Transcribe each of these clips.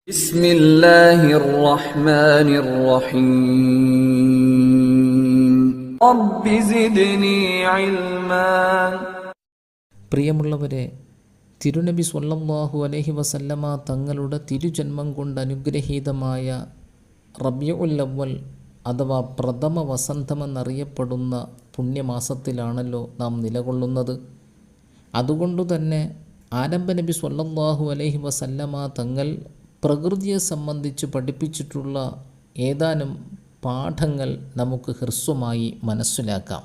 بسم الله الرحمن الرحيم رب زدني علما. പ്രിയമുള്ളവരെ, തിരുനബി സ്വല്ലല്ലാഹു അലൈഹി വസല്ലമ തങ്ങളുടെ തിരുജന്മം കൊണ്ട് അനുഗ്രഹീതമായ റബീഉൽ അവ്വൽ അഥവാ പ്രഥമ വസന്തമെന്നറിയപ്പെടുന്ന പുണ്യമാസത്തിലാണല്ലോ നാം നിലകൊള്ളുന്നത്. അതുകൊണ്ടുതന്നെ ആരംഭ നബി സ്വല്ലല്ലാഹു അലൈഹി വസല്ലമ തങ്ങൾ പ്രകൃതിയെ സംബന്ധിച്ച് പഠിപ്പിച്ചിട്ടുള്ള ഏതാനും പാഠങ്ങൾ നമുക്ക് ഹ്രസ്വമായി മനസ്സിലാക്കാം.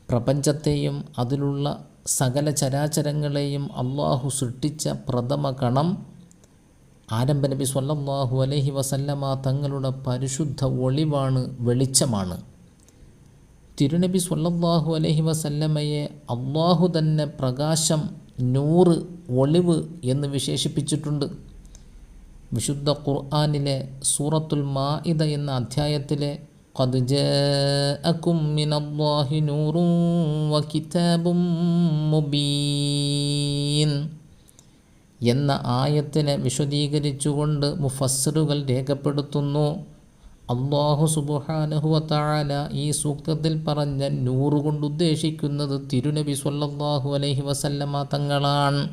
പ്രപഞ്ചത്തെയും അതിലുള്ള സകല ചരാചരങ്ങളെയും അള്ളാഹു സൃഷ്ടിച്ച പ്രഥമ ഗണം ആരംഭ നബി സ്വല്ലല്ലാഹു അലൈഹി വസല്ലമ തങ്ങളുടെ പരിശുദ്ധ ഒളിവാണ്, വെളിച്ചമാണ്. തിരുനബി സ്വല്ലല്ലാഹു അലൈഹി വസല്ലമയെ അള്ളാഹു തന്നെ പ്രകാശം, നൂറ്, ഒളിവ് എന്ന് വിശേഷിപ്പിച്ചിട്ടുണ്ട്. വിശുദ്ധ ഖുർആനിലെ സൂറത്തുൽ മാഇദ എന്ന അധ്യായത്തിലെ ഖദ് ജാഅകും മിനല്ലാഹി നൂറുൻ വകിതാബും മുബീൻ എന്ന ആയത്തിനെ വിശദീകരിച്ചുകൊണ്ട് മുഫസ്സിറുകൾ രേഖപ്പെടുത്തുന്നു, അല്ലാഹു സുബ്ഹാനഹു വ തആല ഈ സൂക്തത്തിൽ പറഞ്ഞ നൂറ് കൊണ്ട് ഉദ്ദേശിക്കുന്നത് തിരുനബി സ്വല്ലല്ലാഹു അലൈഹി വസല്ലമ തങ്ങളാണ്.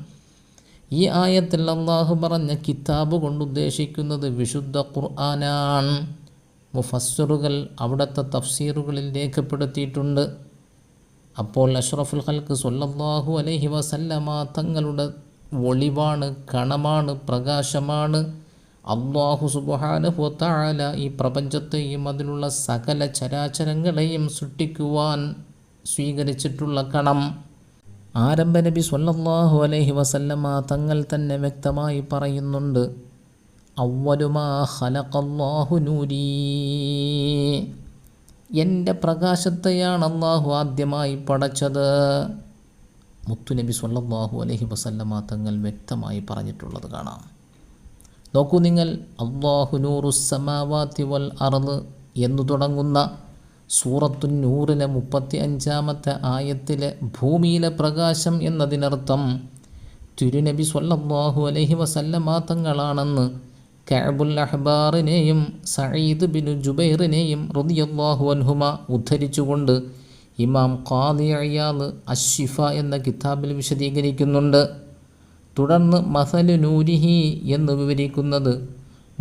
ഈ ആയത്തിൽ അല്ലാഹു പറഞ്ഞ കിതാബ് കൊണ്ട് ഉദ്ദേശിക്കുന്നത് വിശുദ്ധ ഖുർആനാണ്. മുഫസ്സിറുകൾ അവിടുത്തെ തഫ്സീറുകളിൽ രേഖപ്പെടുത്തിയിട്ടുണ്ട്. അപ്പോൾ അഷ്റഫുൽ ഖൽഖ് സ്വല്ലല്ലാഹു അലൈഹി വസല്ലമ തങ്ങളുടെ ഒളിവാണ്, കണമാണ്, പ്രകാശമാണ്. അല്ലാഹു സുബ്ഹാനഹു വ തആല ഈ പ്രപഞ്ചത്തെയും അതിലുള്ള സകല ചരാചരങ്ങളെയും സൃഷ്ടിക്കുവാൻ സ്വീകരിച്ചിട്ടുള്ള കണം. ആരംഭ നബി സ്വല്ലല്ലാഹു അലൈഹി വസല്ലമ തങ്ങൾ തന്നെ വ്യക്തമായി പറയുന്നുണ്ട്, അവ്വലു മാ ഖലഖല്ലാഹു നൂരീ, എൻ്റെ പ്രകാശത്തെയാണ് അല്ലാഹു ആദ്യമായി പടച്ചത്. മുത്തുനബി സ്വല്ലല്ലാഹു അലൈഹി വസല്ലമ തങ്ങൾ വ്യക്തമായി പറഞ്ഞിട്ടുള്ളത് കാണാം. നോക്കൂ നിങ്ങൾ, അല്ലാഹു നൂറുസ് സമാവാതി വൽ അർദ് എന്നു തുടങ്ങുന്ന സൂറത്തുൻ നൂറിലെ 35-ാമത്തെ ആയത്തിലെ ഭൂമിയിലെ പ്രകാശം എന്നതിനർത്ഥം തിരുനബി സ്വല്ലല്ലാഹു അലൈഹി വസല്ലമ തങ്ങളാണെന്ന് കഅബുൽ അഹ്ബാറിനെയും സഈദ് ബിൻ ജുബൈറിനെയും റളിയല്ലാഹു അൻഹുമ ഉദ്ധരിച്ചുകൊണ്ട് ഇമാം ഖാദി ഇയാദ് അശ്ശിഫ എന്ന കിതാബിൽ വിശദീകരിക്കുന്നുണ്ട്. തുടർന്ന് മസലു നൂരിഹി എന്ന് വിവരിക്കുന്നത്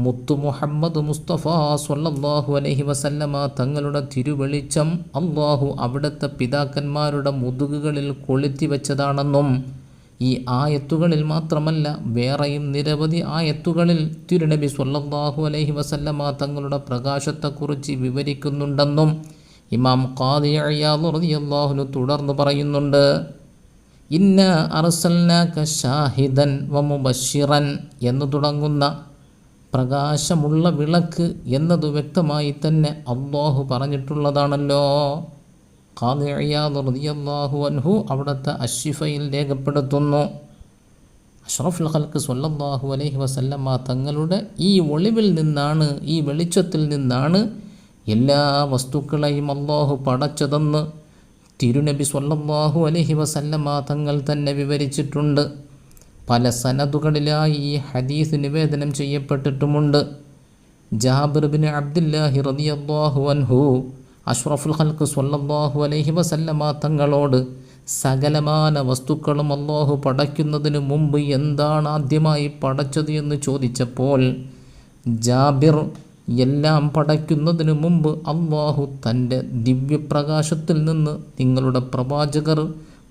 മുത്തു മുഹമ്മദ് മുസ്തഫ സ്വല്ലല്ലാഹു അലൈഹി വസല്ലമ തങ്ങളുടെ തിരുവെളിച്ചം അല്ലാഹു അവിടുത്തെ പിതാക്കന്മാരുടെ മുതുകുകളിൽ കൊളുത്തി വെച്ചതാണെന്നും, ഈ ആയത്തുകളിൽ മാത്രമല്ല വേറെയും നിരവധി ആയത്തുകളിൽ തിരുനബി സ്വല്ലല്ലാഹു അലൈഹി വസല്ലമ തങ്ങളുടെ പ്രകാശത്തെക്കുറിച്ച് വിവരിക്കുന്നുണ്ടെന്നും ഇമാം ഖാദി ഇയാദ് റളിയല്ലാഹു അൻഹു തുടർന്ന് പറയുന്നുണ്ട്. ഇന്ന അർസൽനാക ഷാഹിദൻ വ മുബശ്ശിറൻ എന്ന് തുടങ്ങുന്ന പ്രകാശമുള്ള വിളക്ക് എന്നത് വ്യക്തമായി തന്നെ അല്ലാഹു പറഞ്ഞിട്ടുള്ളതാണല്ലോ. ഖാദി ഇയാദ് റളിയല്ലാഹു അൻഹു അവിടുത്തെ അശ്ശിഫയിൽ രേഖപ്പെടുത്തുന്നു, അഷ്റഫുൽ ഖൽഖ് സ്വല്ലല്ലാഹു അലൈഹി വസല്ലമ തങ്ങളുടെ ഈ ഒളിവിൽ നിന്നാണ്, ഈ വെളിച്ചത്തിൽ നിന്നാണ് എല്ലാ വസ്തുക്കളെയും അല്ലാഹു പടച്ചതെന്ന് തിരുനബി സ്വല്ലല്ലാഹു അലൈഹി വസല്ലമ തങ്ങൾ തന്നെ വിവരിച്ചിട്ടുണ്ട്. പല സനദുകളിലായി ഈ ഹദീസ് നിവേദനം ചെയ്യപ്പെട്ടിട്ടുമുണ്ട്. ജാബിർ ബിൻ അബ്ദുല്ലാഹി റളിയല്ലാഹു അൻഹു അഷ്റഫുൽ ഖൽഖ് സ്വല്ലല്ലാഹു അലൈഹി വസല്ലമ തങ്ങളോട് സകലമാന വസ്തുക്കളും അല്ലാഹു പടയ്ക്കുന്നതിന് മുമ്പ് എന്താണ് ആദ്യമായി പടച്ചത് എന്ന് ചോദിച്ചപ്പോൾ ജാബിർ, എല്ലാം പടയ്ക്കുന്നതിന് മുമ്പ് അല്ലാഹു തൻ്റെ ദിവ്യപ്രകാശത്തിൽ നിന്ന് നിങ്ങളുടെ പ്രവാചകർ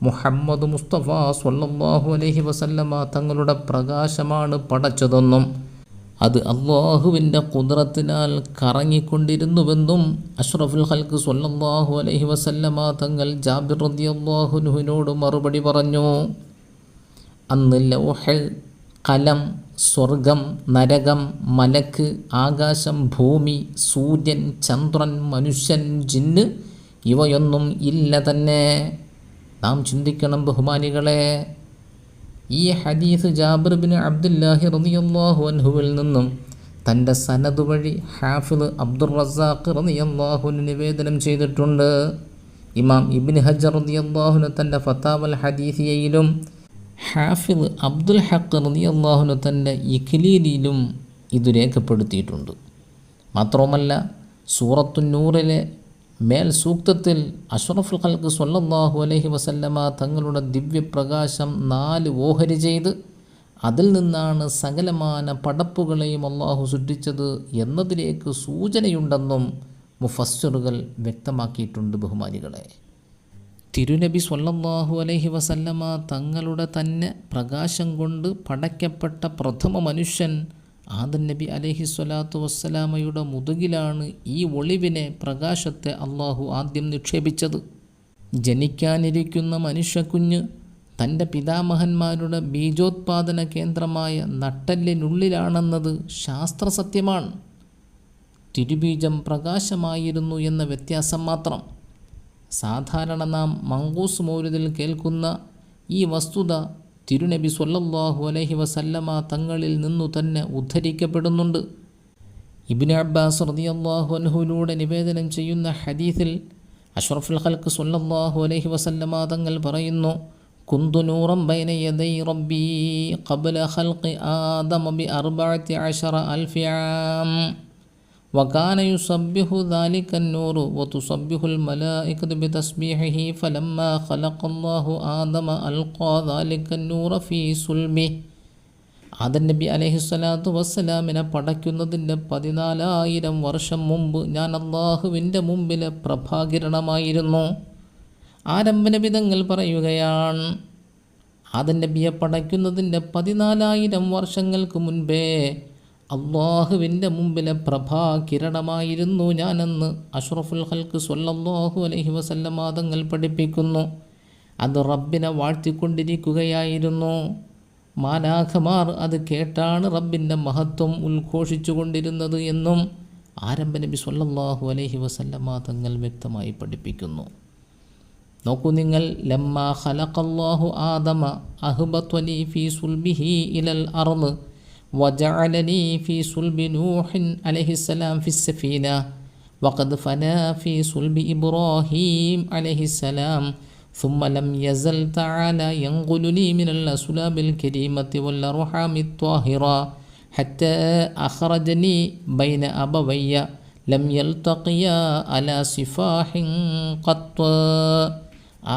മുഹമ്മദ് മുസ്തഫ സ്വല്ലല്ലാഹു അലൈഹി വസല്ലമ തങ്ങളുടെ പ്രകാശമാണ് പടച്ചതെന്നും അത് അല്ലാഹുവിൻ്റെ ഖുദ്റത്തിനാൽ കറങ്ങിക്കൊണ്ടിരുന്നുവെന്നും അഷ്റഫുൽ ഖൽഖ് സ്വല്ലല്ലാഹു അലൈഹി വസല്ലമ തങ്ങൾ ജാബിർ റളിയല്ലാഹു അൻഹുവിനോട് മറുപടി പറഞ്ഞു. അന്ന് ലൗഹ്, കലം, സ്വർഗം, നരകം, മലക്ക്, ആകാശം, ഭൂമി, സൂര്യൻ, ചന്ദ്രൻ, മനുഷ്യൻ, ജിന്ന് ഇവയൊന്നും ഇല്ല തന്നെ. നാം ചിന്തിക്കണം ബഹുമാനികളെ, ഈ ഹദീസ് ജാബിർ ബിൻ അബ്ദുല്ലാഹി റളിയല്ലാഹു അൻഹുവിൽ നിന്നും തൻ്റെ സനദ് വഴി ഹാഫിദ് അബ്ദുർ റസാഖ് റളിയല്ലാഹു അൻഹു നിവേദനം ചെയ്തിട്ടുണ്ട്. ഇമാം ഇബ്നു ഹജർ റളിയല്ലാഹു അൻഹു തൻ്റെ ഫതാവൽ ഹദീസിയയിലും ഹാഫിദ് അബ്ദുൽ ഹഖ് റളിയല്ലാഹു അൻഹു തൻ്റെ ഇഖ്ലീലിലും ഇത് രേഖപ്പെടുത്തിയിട്ടുണ്ട്. മാത്രവുമല്ല സൂറത്തുന്നൂറിലെ മേൽ സൂക്തത്തിൽ അഷ്റഫുൽ ഖൽഖ് സ്വല്ലല്ലാഹു അലൈഹി വസല്ലമ തങ്ങളുടെ ദിവ്യപ്രകാശം 4 ഓഹരി ചെയ്ത് അതിൽ നിന്നാണ് സകലമാന പടപ്പുകളെയും അള്ളാഹു സൃഷ്ടിച്ചത് എന്നതിലേക്ക് സൂചനയുണ്ടെന്നും മുഫസ്സിറുകൾ വ്യക്തമാക്കിയിട്ടുണ്ട്. ബഹുമാനികളെ, തിരുനബി സ്വല്ലല്ലാഹു അലൈഹി വസല്ലമ തങ്ങളുടെ തന്നെ പ്രകാശം കൊണ്ട് പടയ്ക്കപ്പെട്ട പ്രഥമ മനുഷ്യൻ ആദം നബി അലൈഹി സ്വലാത്തു വസ്സലാമയുടെ മുതുകിലാണ് ഈ ഒളിവിനെ, പ്രകാശത്തെ അള്ളാഹു ആദ്യം നിക്ഷേപിച്ചത്. ജനിക്കാനിരിക്കുന്ന മനുഷ്യക്കുഞ്ഞ് തൻ്റെ പിതാമഹന്മാരുടെ ബീജോത്പാദന കേന്ദ്രമായ നട്ടെല്ലിനുള്ളിലാണെന്നത് ശാസ്ത്രസത്യമാണ്. തിരുബീജം പ്രകാശമായിരുന്നു എന്ന വ്യത്യാസം മാത്രം. സാധാരണ നാം മങ്കൂസ് മൗലിദിൽ കേൾക്കുന്ന ഈ വസ്തുത തിരുനബി സ്വല്ലല്ലാഹു അലൈഹി വസല്ലമ തങ്ങളിൽ നിന്നു തന്നെ ഉദ്ധരിക്കപ്പെടുന്നുണ്ട്. ഇബ്നു അബ്ബാസ് റളിയല്ലാഹു അൻഹുവിലൂടെ നിവേദനം ചെയ്യുന്ന ഹദീസിൽ അഷ്റഫുൽ ഖൽഖ് സ്വല്ലല്ലാഹു അലൈഹി വസല്ലമ തങ്ങൾ പറയുന്നു, കുന്തു നൂറൻ ബൈന യദൈ റബ്ബി ഖബ്ല ഖൽഖി ആദമ ബി 14,000 ആം വകാന യുസബ്ബിഹു ദാലിക النൂർ വതുസബ്ബിഹു الملائكة بتسبيحه فلما خلق الله آدم ألقى ذلك النور في صلبه. ആദം നബി അലൈഹിസ്സലാത്തു വസ്സലാമിനെ പടയ്ക്കുന്നതിൻ്റെ 14,000 വർഷം മുമ്പ് ഞാൻ അള്ളാഹുവിൻ്റെ മുമ്പിലെ പ്രഭാകിരണമായിരുന്നു. ആരംഭനബിതങ്ങൾ പറയുകയാണ്, ആദം നബിയെ പടയ്ക്കുന്നതിൻ്റെ 14,000 വർഷങ്ങൾക്ക് മുൻപേ അള്ളാഹുവിൻ്റെ മുമ്പിലെ പ്രഭാകിരണമായിരുന്നു ഞാനെന്ന് അഷ്റഫുൽ ഖൽഖ് സ്വല്ലല്ലാഹു അലൈഹി വസല്ലമ തങ്ങൾ പഠിപ്പിക്കുന്നു. അത് റബ്ബിനെ വാഴ്ത്തിക്കൊണ്ടിരിക്കുകയായിരുന്നു. മാലാഖമാർ അത് കേട്ടാണ് റബ്ബിൻ്റെ മഹത്വം ഉദ്ഘോഷിച്ചു കൊണ്ടിരുന്നത് എന്നും ആരംഭ നബി സ്വല്ലല്ലാഹു അലൈഹി വസല്ലമ തങ്ങൾ വ്യക്തമായി പഠിപ്പിക്കുന്നു. നോക്കൂ നിങ്ങൾ, ലമ്മാ ഖലഖല്ലാഹു ആദമ അഹ്ബത്വനി ഫീ സുൽബിഹി ഇലൽ അർള് വജഅലനി ഫീ സുൽബി നൂഹിൻ അലൈഹിസ്സലാം ഫിസ്സഫീന വഖദ് ഫനാ ഫീ സുൽബി ഇബ്രാഹീം അലൈഹിസ്സലാം ثم لم يزل تعالى ينقلني من الأسلاب الكريمة والأرحام الطاهرة حتى أخرجني بين أبوي لم يلتقيا على صفاح قط.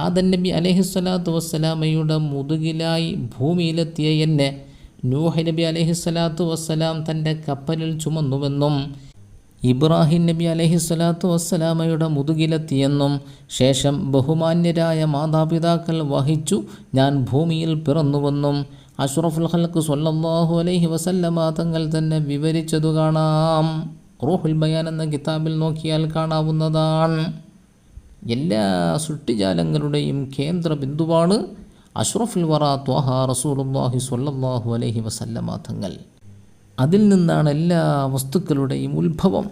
ആദം നബി അലൈഹിസ്സലാത്തു വസ്സലാമയുടെ മുതുകിലായി ഭൂമിയിലെത്തിയ എന്നെ നൂഹ് നബി അലൈഹിസ്സലാത്തു വസ്സലാം തൻ്റെ കപ്പലിൽ ചുമന്നുവെന്നും ഇബ്രാഹിം നബി അലൈഹിസ്സലാത്തു വസ്സലാമയുടെ മുതുകിലെത്തിയെന്നും ശേഷം ബഹുമാന്യരായ മാതാപിതാക്കൾ വഹിച്ചു ഞാൻ ഭൂമിയിൽ പിറന്നുവെന്നും അഷ്റഫുൽ ഖൽഖ് സ്വല്ലല്ലാഹു അലൈഹി വസല്ലമ തങ്ങൾ തന്നെ വിവരിച്ചതു കാണാം. റൂഹുൽ ബയാൻ എന്ന കിതാബിൽ നോക്കിയാൽ കാണാവുന്നതാണ്. എല്ലാ സൃഷ്ടിജാലങ്ങളുടെയും കേന്ദ്ര ബിന്ദുവാണ് അഷ്റഫുൽ വറ ത്വഹ റസൂലുള്ളാഹി സ്വല്ലല്ലാഹു അലൈഹി വസല്ലമ തങ്ങൾ. അതിൽ നിന്നാണ് എല്ലാ വസ്തുക്കളുടെയും ഉത്ഭവം.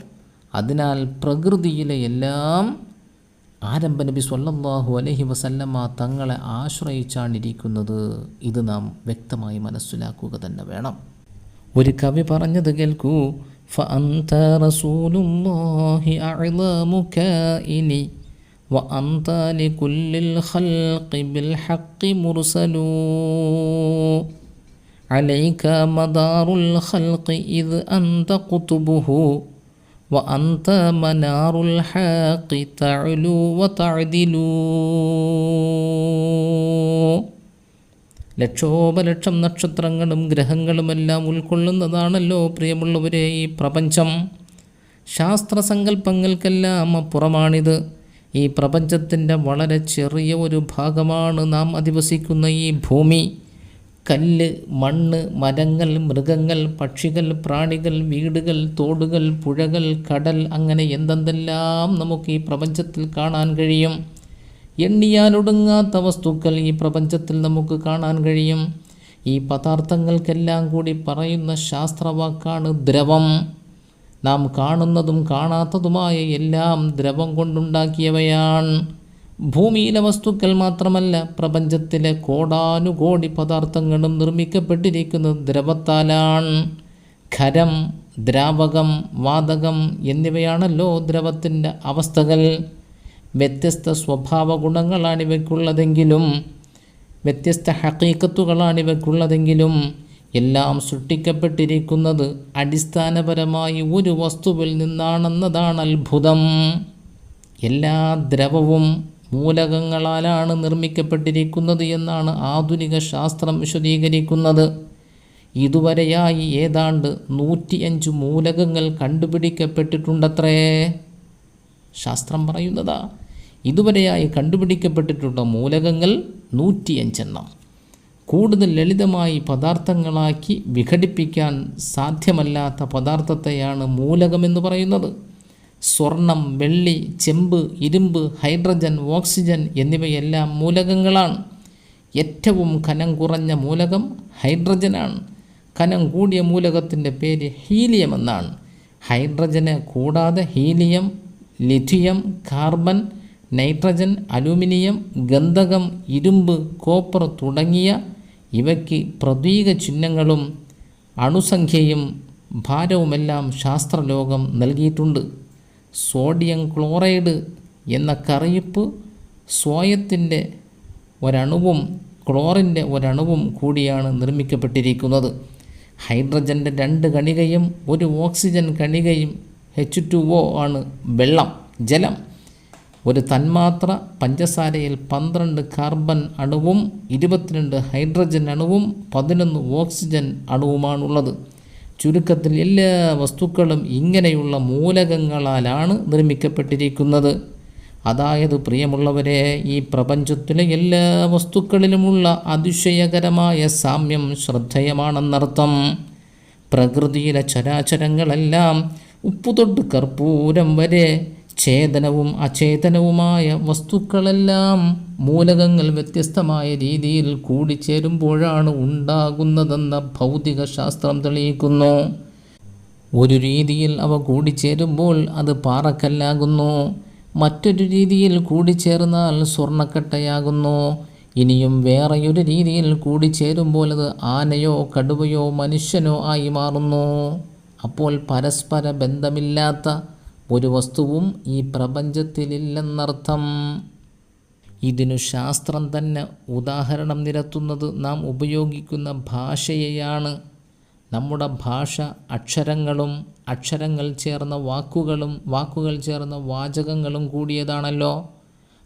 അതിനാൽ പ്രകൃതിയിലെ എല്ലാം ആരംഭ നബി സ്വല്ലല്ലാഹു അലൈഹി വസല്ലമ തങ്ങളെ ആശ്രയിച്ചാണിരിക്കുന്നത്. ഇത് നാം വ്യക്തമായി മനസ്സിലാക്കുക തന്നെ വേണം. ഒരു കവി പറഞ്ഞത് കേൾക്കൂ, ഫഅൻത റസൂലുള്ളാഹി അഅ്ളമു കാഇനി വഅൻത ലികുല്ലിൽ ഖൽഖി ബിൽ ഹഖ്ഖി മുർസലൂ عليك مدار الخلق إذ أنت قطبه وأنت منار الحق تعلو وتعدل. ലക്ഷോപലക്ഷം നക്ഷത്രങ്ങളും ഗ്രഹങ്ങളുമെല്ലാം ഉൾക്കൊള്ളുന്നതാണല്ലോ പ്രിയമുള്ളവരെ ഈ പ്രപഞ്ചം. ശാസ്ത്രസങ്കല്പങ്ങൾക്കെല്ലാം അപ്പുറമാണിത്. ഈ പ്രപഞ്ചത്തിൻ്റെ വളരെ ചെറിയ ഒരു ഭാഗമാണ് നാം അധിവസിക്കുന്ന ഈ ഭൂമി. കല്ല്, മണ്ണ്, മരങ്ങൾ, മൃഗങ്ങൾ, പക്ഷികൾ, പ്രാണികൾ, വീടുകൾ, തോടുകൾ, പുഴകൾ, കടൽ, അങ്ങനെ എന്തെന്തെല്ലാം നമുക്ക് ഈ പ്രപഞ്ചത്തിൽ കാണാൻ കഴിയും. എണ്ണിയാലൊടുങ്ങാത്ത വസ്തുക്കൾ ഈ പ്രപഞ്ചത്തിൽ നമുക്ക് കാണാൻ കഴിയും. ഈ പദാർത്ഥങ്ങൾക്കെല്ലാം കൂടി പറയുന്ന ശാസ്ത്രവാക്കാണ് ദ്രവം. നാം കാണുന്നതും കാണാത്തതുമായ എല്ലാം ദ്രവം കൊണ്ടുണ്ടാക്കിയവയാണ്. ഭൂമിയിലെ വസ്തുക്കൾ മാത്രമല്ല, പ്രപഞ്ചത്തിലെ കോടാനുകോടി പദാർത്ഥങ്ങളും നിർമ്മിക്കപ്പെട്ടിരിക്കുന്നത് ദ്രവത്താലാണ്. ഖരം, ദ്രാവകം, വാതകം എന്നിവയാണല്ലോ ദ്രവത്തിൻ്റെ അവസ്ഥകൾ. വ്യത്യസ്ത സ്വഭാവ ഗുണങ്ങളാണ് ഇവയ്ക്കുള്ളതെങ്കിലും വ്യത്യസ്ത ഹഖീഖത്തുകളാണ് ഇവയ്ക്കുള്ളതെങ്കിലും എല്ലാം സൃഷ്ടിക്കപ്പെട്ടിരിക്കുന്നത് അടിസ്ഥാനപരമായി ഒരു വസ്തുവിൽ നിന്നാണെന്നതാണ് അത്ഭുതം. എല്ലാ ദ്രവവും മൂലകങ്ങളാലാണ് നിർമ്മിക്കപ്പെട്ടിരിക്കുന്നത് എന്നാണ് ആധുനിക ശാസ്ത്രം വിശദീകരിക്കുന്നത്. ഇതുവരെയായി ഏതാണ്ട് 105 മൂലകങ്ങൾ കണ്ടുപിടിക്കപ്പെട്ടിട്ടുണ്ടത്രേ. ശാസ്ത്രം പറയുന്നതാ, ഇതുവരെയായി കണ്ടുപിടിക്കപ്പെട്ടിട്ടുള്ള മൂലകങ്ങൾ 105 എണ്ണം. കൂടുതൽ ലളിതമായി പദാർത്ഥങ്ങളാക്കി വിഘടിപ്പിക്കാൻ സാധ്യമല്ലാത്ത പദാർത്ഥത്തെയാണ് മൂലകമെന്ന് പറയുന്നത്. സ്വർണം, വെള്ളി, ചെമ്പ്, ഇരുമ്പ്, ഹൈഡ്രജൻ, ഓക്സിജൻ എന്നിവയെല്ലാം മൂലകങ്ങളാണ്. ഏറ്റവും കനം കുറഞ്ഞ മൂലകം ഹൈഡ്രജനാണ്. കനം കൂടിയ മൂലകത്തിൻ്റെ പേര് ഹീലിയം എന്നാണ്. ഹൈഡ്രജന് കൂടാതെ helium, lithium, carbon, nitrogen, aluminium, ഗന്ധകം, ഇരുമ്പ്, കോപ്പർ തുടങ്ങിയ ഇവയ്ക്ക് പ്രതീക ചിഹ്നങ്ങളും അണുസംഖ്യയും ഭാരവുമെല്ലാം ശാസ്ത്രലോകം നൽകിയിട്ടുണ്ട്. സോഡിയം ക്ലോറൈഡ് എന്ന കറിയുപ്പ് സോയത്തിൻ്റെ ഒരണുവും ക്ലോറിൻ്റെ ഒരണുവും കൂടിയാണ് നിർമ്മിക്കപ്പെട്ടിരിക്കുന്നത്. ഹൈഡ്രജൻ്റെ 2 കണികയും 1 ഓക്സിജൻ കണികയും H2O ആണ് വെള്ളം, ജലം. ഒരു തന്മാത്ര പഞ്ചസാരയിൽ 12 കാർബൺ അണുവും 22 ഹൈഡ്രജൻ അണുവും 11 ഓക്സിജൻ അണുവുമാണുള്ളത്. ചുരുക്കത്തിൽ എല്ലാ വസ്തുക്കളും ഇങ്ങനെയുള്ള മൂലകങ്ങളാലാണ് നിർമ്മിക്കപ്പെട്ടിരിക്കുന്നത്. അതായത് പ്രിയമുള്ളവരെ, ഈ പ്രപഞ്ചത്തിലെ എല്ലാ വസ്തുക്കളിലുമുള്ള അതിശയകരമായ സാമ്യം ശ്രദ്ധേയമാണെന്നർത്ഥം. പ്രകൃതിയിലെ ചരാചരങ്ങളെല്ലാം ഉപ്പുതൊട്ട് കർപ്പൂരം വരെ ചേതനവും അചേതനവുമായ വസ്തുക്കളെല്ലാം മൂലകങ്ങൾ വ്യത്യസ്തമായ രീതിയിൽ കൂടിച്ചേരുമ്പോഴാണ് ഉണ്ടാകുന്നതെന്ന ഭൗതിക ശാസ്ത്രം തെളിയിക്കുന്നു. ഒരു രീതിയിൽ അവ കൂടിച്ചേരുമ്പോൾ അത് പാറക്കല്ലാകുന്നു. മറ്റൊരു രീതിയിൽ കൂടിച്ചേർന്നാൽ സ്വർണ്ണക്കട്ടയാകുന്നു. ഇനിയും വേറെയൊരു രീതിയിൽ കൂടിച്ചേരുമ്പോൾ അത് ആനയോ കടുവയോ മനുഷ്യനോ ആയി മാറുന്നു. അപ്പോൾ പരസ്പര ബന്ധമില്ലാത്ത ഒരു വസ്തുവും ഈ പ്രപഞ്ചത്തിലില്ലെന്നർത്ഥം. ഇതിനു ശാസ്ത്രം തന്നെ ഉദാഹരണം നിരത്തുന്നത് നാം ഉപയോഗിക്കുന്ന ഭാഷയെയാണ്. നമ്മുടെ ഭാഷ അക്ഷരങ്ങളും അക്ഷരങ്ങൾ ചേർന്ന വാക്കുകളും വാക്കുകൾ ചേർന്ന വാചകങ്ങളും കൂടിയതാണല്ലോ.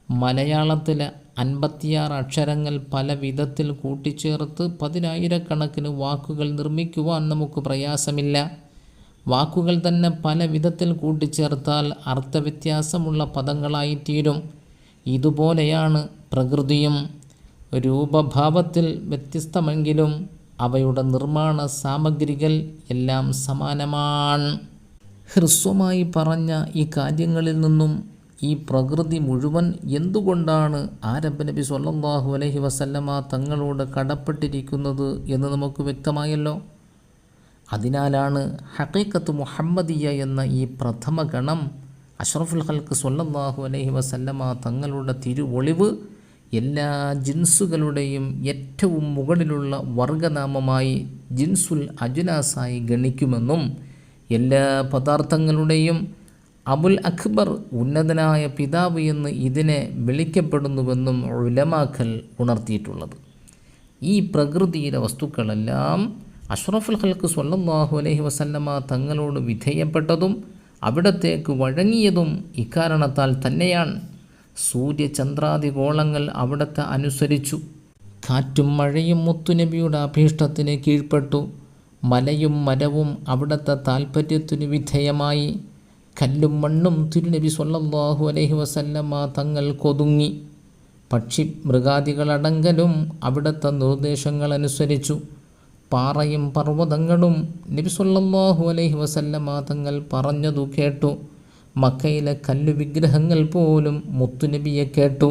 മലയാളത്തിലെ 56 അക്ഷരങ്ങൾ പല വിധത്തിൽ കൂട്ടിച്ചേർത്ത് 10,000-കണക്കിന് വാക്കുകൾ നിർമ്മിക്കുവാൻ നമുക്ക് പ്രയാസമില്ല. വാക്കുകൾ തന്നെ പല വിധത്തിൽ കൂട്ടിച്ചേർത്താൽ അർത്ഥവ്യത്യാസമുള്ള പദങ്ങളായിത്തീരും. ഇതുപോലെയാണ് പ്രകൃതിയും. രൂപഭാവത്തിൽ വ്യത്യസ്തമെങ്കിലും അവയുടെ നിർമ്മാണ സാമഗ്രികൾ എല്ലാം സമാനമാണ്. ഹ്രസ്വമായി പറഞ്ഞ ഈ കാര്യങ്ങളിൽ നിന്നും ഈ പ്രകൃതി മുഴുവൻ എന്തുകൊണ്ടാണ് ആരംഭ നബി സ്വല്ലല്ലാഹു അലൈഹി വസല്ലമ തങ്ങളോട് കടപ്പെട്ടിരിക്കുന്നത് എന്ന് നമുക്ക് വ്യക്തമായല്ലോ. അതിനാലാണ് ഹഖീഖത്ത് മുഹമ്മദിയ എന്ന ഈ പ്രഥമ ഗണം അഷ്റഫുൽ ഖൽഖ് സ്വല്ലല്ലാഹു അലൈഹി വസല്ലമ തങ്ങളുടെ തിരുവൊളിവ് എല്ലാ ജിൻസുകളുടെയും ഏറ്റവും മുകളിലുള്ള വർഗനാമമായി ജിൻസുൽ അജ്നാസായി ഗണിക്കുമെന്നും എല്ലാ പദാർത്ഥങ്ങളുടെയും അബുൽ അക്ബർ ഉന്നതനായ പിതാവ് എന്ന് ഇതിനെ വിളിക്കപ്പെടുന്നുവെന്നും ഉലമാക്കൾ ഉണർത്തിയിട്ടുള്ളത്. ഈ പ്രകൃതിയിലെ വസ്തുക്കളെല്ലാം അഷ്റഫുൽ ഖൽഖ് സ്വല്ലല്ലാഹു അലൈഹി വസല്ലമ തങ്ങളോട് വിധേയപ്പെട്ടതും അവിടത്തേക്ക് വഴങ്ങിയതും ഇക്കാരണത്താൽ തന്നെയാണ്. സൂര്യചന്ദ്രാദിഗോളങ്ങൾ അവിടത്തെ അനുസരിച്ചു. കാറ്റും മഴയും മുത്തുനബിയുടെ അഭീഷ്ടത്തിന് കീഴ്പ്പെട്ടു. മലയും മരവും അവിടത്തെ താൽപ്പര്യത്തിനു വിധേയമായി. കല്ലും മണ്ണും തിരുനബി സ്വല്ലല്ലാഹു അലൈഹി വസല്ലമ തങ്ങൾ കൊതുങ്ങി. പക്ഷി മൃഗാദികളടങ്കലും അവിടത്തെ നിർദ്ദേശങ്ങളനുസരിച്ചു. പാറയും പർവ്വതങ്ങളും നബി സ്വല്ലല്ലാഹു അലൈഹി വസല്ലമ തങ്ങൾ പറഞ്ഞതു കേട്ടു. മക്കയിലെ കല്ലു വിഗ്രഹങ്ങൾ പോലും മുത്തുനബിയെ കേട്ടു.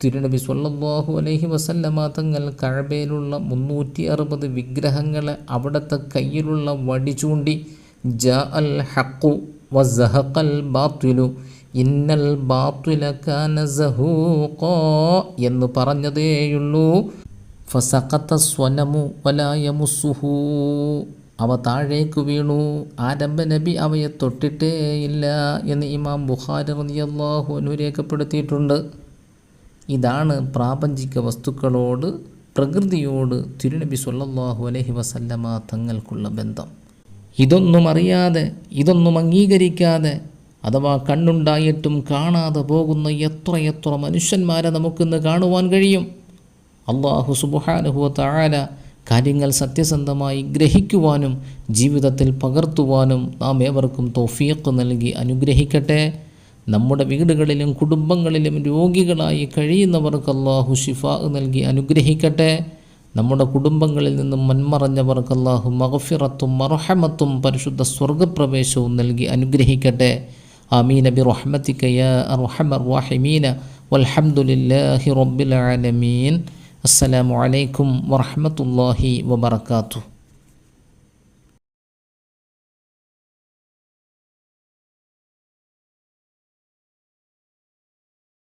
തിരുനബി സ്വല്ലല്ലാഹു അലൈഹി വസല്ലമ തങ്ങൾ കഅബയിലുള്ള 360 വിഗ്രഹങ്ങളെ അവിടുത്തെ കയ്യിലുള്ള വടി ചൂണ്ടി ജാഅൽ ഹഖു വസഹഖൽ ബാത്തിലു ഇന്നൽ ബാത്തില കാന സഹൂഖാ എന്ന് പറഞ്ഞതേയുള്ളൂ. ഫസഖത സ്വനമു വലാ യമുസ്സുഹു, അവ താഴേക്ക് വീണു, ആരംഭ നബി അവയെ തൊട്ടിട്ടേയില്ല എന്ന് ഇമാം ബുഖാരി റളിയല്ലാഹു അൻഹു രേഖപ്പെടുത്തിയിട്ടുണ്ട്. ഇതാണ് പ്രാപഞ്ചിക വസ്തുക്കളോട്, പ്രകൃതിയോട് തിരുനബി സ്വല്ലല്ലാഹു അലൈഹി വസല്ലമ തങ്ങൾക്കുള്ള ബന്ധം. ഇതൊന്നും അറിയാതെ, ഇതൊന്നും അംഗീകരിക്കാതെ, അഥവാ കണ്ണുണ്ടായിട്ടും കാണാതെ പോകുന്ന എത്രയെത്ര മനുഷ്യന്മാരെ നമുക്കിന്ന് കാണുവാൻ കഴിയും. അല്ലാഹു സുബ്ഹാനഹു വ തആല കാര്യങ്ങൾ സത്യസന്ധമായി ഗ്രഹിക്കുവാനും ജീവിതത്തിൽ പകർത്തുവാനും നാം ഏവർക്കും തൗഫീഖ് നൽകി അനുഗ്രഹിക്കട്ടെ. നമ്മുടെ വീടുകളിലും കുടുംബങ്ങളിലും രോഗികളായി കഴിയുന്നവർക്ക് അല്ലാഹു ശിഫാ നൽകി അനുഗ്രഹിക്കട്ടെ. നമ്മുടെ കുടുംബങ്ങളിൽ നിന്നും മൺമറഞ്ഞവർക്ക് അല്ലാഹു മഗ്ഫിറത്തും മർഹമത്തും പരിശുദ്ധ സ്വർഗ്ഗപ്രവേശവും നൽകി അനുഗ്രഹിക്കട്ടെ. ആമീൻ ബിറഹ്മതിക യാ അർഹമർ റഹീമീൻ വൽഹംദുലില്ലാഹി റബ്ബിൽ ആലമീൻ. അസ്സലാമു അലൈക്കും വറഹ്മത്തുള്ളാഹി വബറകാതുഹു.